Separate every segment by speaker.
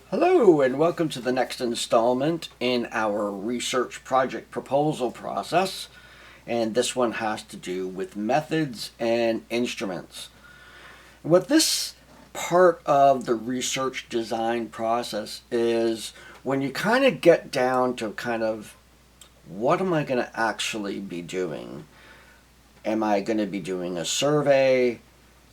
Speaker 1: Hello and welcome to the next installment in our research project proposal process, and this one has to do with methods and instruments. What this part of the research design process is when you kind of get down to what am I going to actually be doing? Am I going to be doing a survey?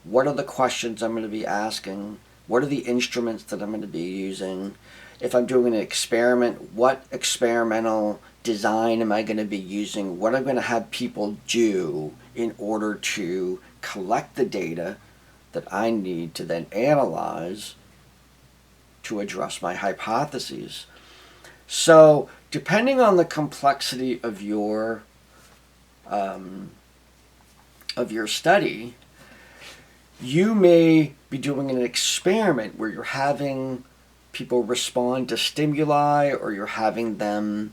Speaker 1: What are the questions I'm going to be asking? What are the instruments that I'm going to be using? If I'm doing an experiment, what experimental design am I going to be using? What I'm going to have people do in order to collect the data that I need to then analyze to address my hypotheses. So, depending on the complexity of your study, you may be doing an experiment where you're having people respond to stimuli, or you're having them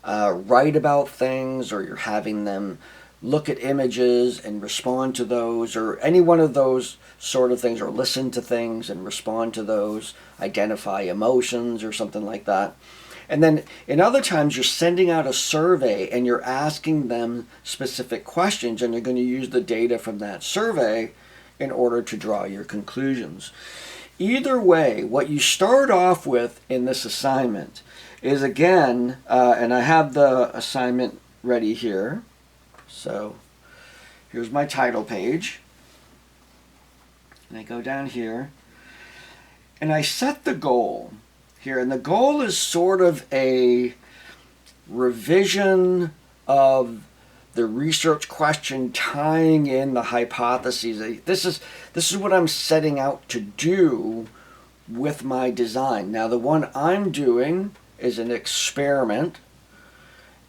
Speaker 1: write about things, or you're having them look at images and respond to those, or any one of those sort of things, or listen to things and respond to those, identify emotions or something like that. And then in other times, you're sending out a survey and you're asking them specific questions, and you're going to use the data from that survey in order to draw your conclusions. Either way, what you start off with in this assignment is, again, and I have the assignment ready here. So here's my title page. And I go down here and I set the goal here. And the goal is sort of a revision of the research question, tying in the hypotheses. This is what I'm setting out to do with my design. Now, the one I'm doing is an experiment,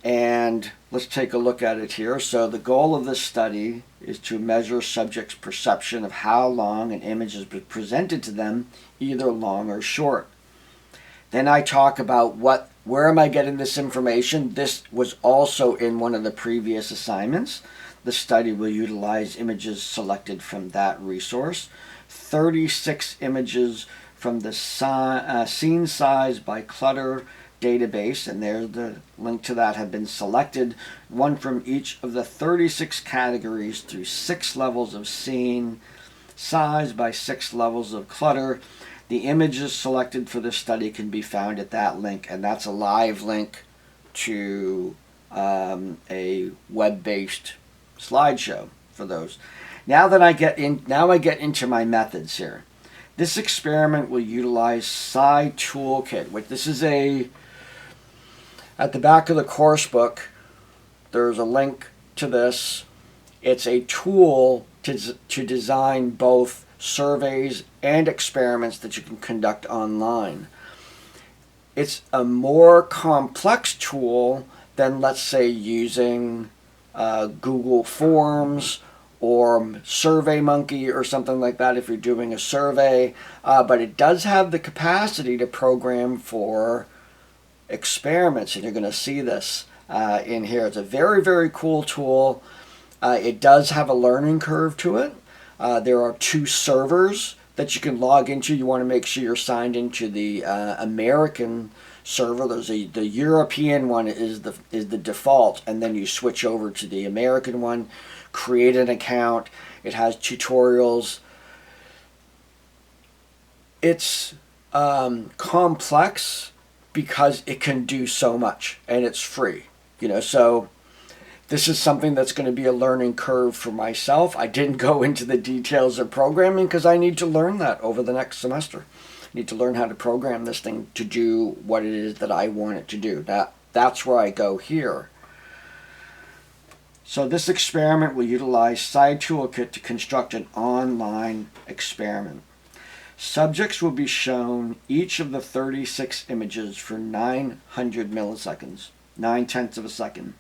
Speaker 1: and let's take a look at it here. So the goal of this study is to measure subjects' perception of how long an image is presented to them, either long or short. Then I talk about where am I getting this information? This was also in one of the previous assignments. The study will utilize images selected from that resource. 36 images from the scene size by clutter database, and there's the link to that, have been selected. One from each of the 36 categories through 6 levels of scene size by 6 levels of clutter. The images selected for this study can be found at that link, and that's a live link to a web-based slideshow for those. Now I get into my methods here. This experiment will utilize Sci Toolkit, which this is at the back of the course book. There's a link to this. It's a tool to design both surveys and experiments that you can conduct online. It's a more complex tool than, let's say, using Google Forms or SurveyMonkey or something like that if you're doing a survey, but it does have the capacity to program for experiments, and you're going to see this in here. It's a very, very cool tool. It does have a learning curve to it. There are 2 servers that you can log into. You want to make sure you're signed into the American server. The European one is the default, and then you switch over to the American one, create an account. It has tutorials. It's complex because it can do so much, and it's free. So this is something that's going to be a learning curve for myself. I didn't go into the details of programming because I need to learn that over the next semester. I need to learn how to program this thing to do what it is that I want it to do. That's where I go here. So this experiment will utilize Sci Toolkit to construct an online experiment. Subjects will be shown each of the 36 images for 900 milliseconds, 9/10 of a second.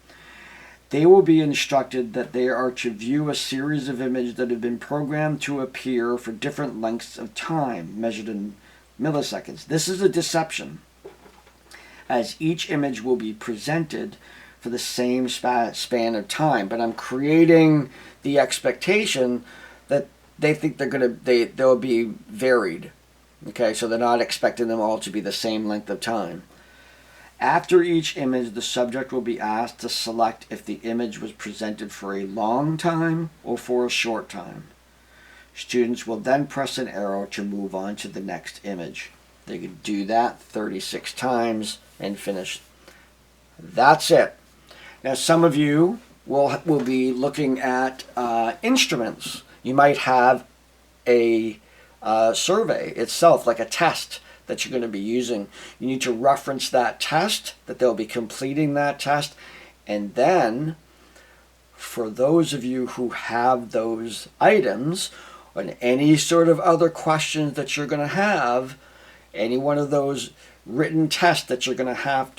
Speaker 1: They will be instructed that they are to view a series of images that have been programmed to appear for different lengths of time, measured in milliseconds. This is a deception, as each image will be presented for the same span of time. But I'm creating the expectation that they think they'll be varied Okay, so they're not expecting them all to be the same length of time. After each image, the subject will be asked to select if the image was presented for a long time or for a short time. Students will then press an arrow to move on to the next image. They can do that 36 times and finish. That's it. Now, some of you will be looking at instruments. You might have a survey itself, like a test that you're going to be using. You need to reference that test, that they'll be completing that test, and then for those of you who have those items and any sort of other questions that you're going to have, any one of those written tests that you're going to have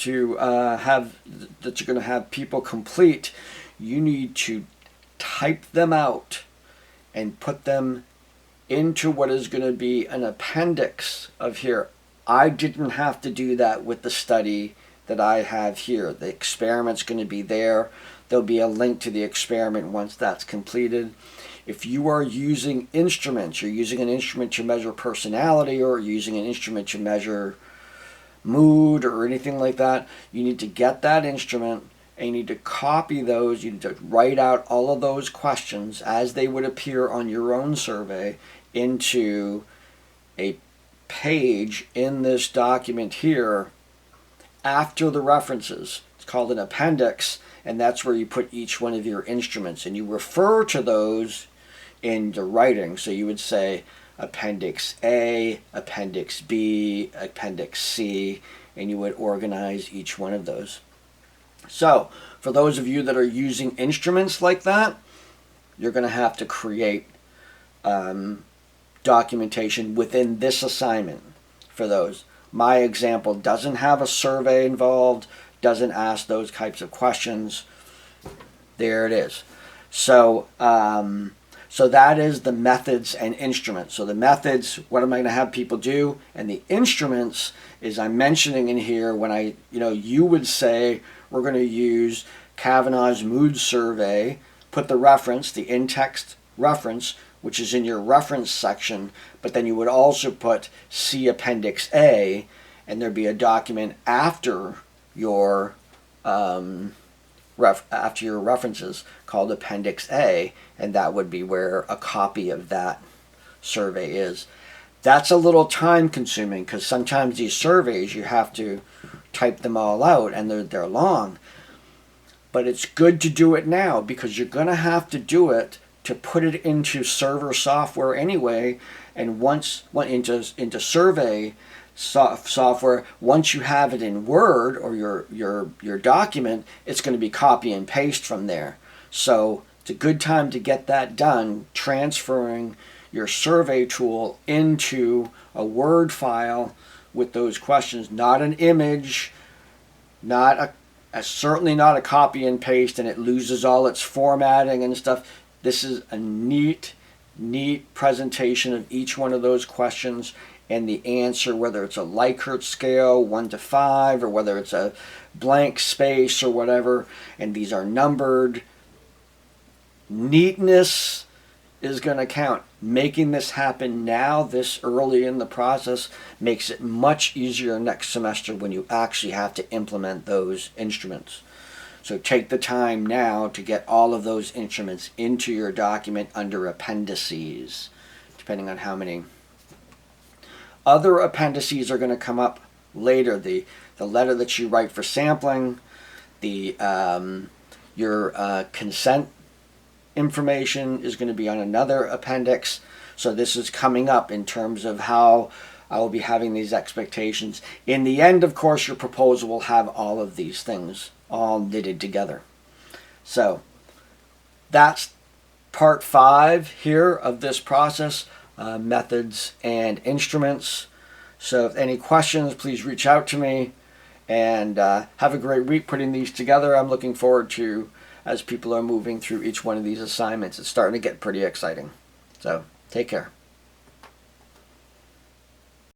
Speaker 1: people complete, you need to type them out and put them into what is going to be an appendix of here. I didn't have to do that with the study that I have here. The experiment's going to be there. There'll be a link to the experiment once that's completed. If you are using instruments, you're using an instrument to measure personality or using an instrument to measure mood or anything like that, you need to get that instrument and you need to copy those. You need to write out all of those questions as they would appear on your own survey into a page in this document here after the references. It's called an appendix, and that's where you put each one of your instruments, and you refer to those in the writing. So you would say Appendix A, Appendix B, Appendix C, and you would organize each one of those. So for those of you that are using instruments like that, you're going to have to create documentation within this assignment for those. My example doesn't have a survey involved, doesn't ask those types of questions. There it is. So that is the methods and instruments. So the methods, what am I going to have people do? And the instruments is I'm mentioning in here when you would say we're going to use Kavanaugh's mood survey, put the reference, the in-text reference, which is in your reference section, but then you would also put see Appendix A, and there'd be a document after your references called Appendix A, and that would be where a copy of that survey is. That's a little time consuming because sometimes these surveys you have to type them all out and they're long. But it's good to do it now because you're going to have to do it to put it into server software anyway, and once into survey software, once you have it in Word or your document, it's going to be copy and paste from there. So it's a good time to get that done, transferring your survey tool into a Word file with those questions, not an image, not certainly not a copy and paste, and it loses all its formatting and stuff. This is a neat presentation of each one of those questions and the answer, whether it's a Likert scale, 1 to 5, or whether it's a blank space or whatever, and these are numbered. Neatness is going to count. Making this happen now, this early in the process, makes it much easier next semester when you actually have to implement those instruments. So take the time now to get all of those instruments into your document under appendices, depending on how many. Other appendices are going to come up later. The letter that you write for sampling, your consent information is going to be on another appendix. So this is coming up in terms of how I will be having these expectations. In the end, of course, your proposal will have all of these things all knitted together. So that's part 5 here of this process, methods and instruments. So if any questions, please reach out to me, and have a great week putting these together. I'm looking forward to, as people are moving through each one of these assignments, it's starting to get pretty exciting. So take care.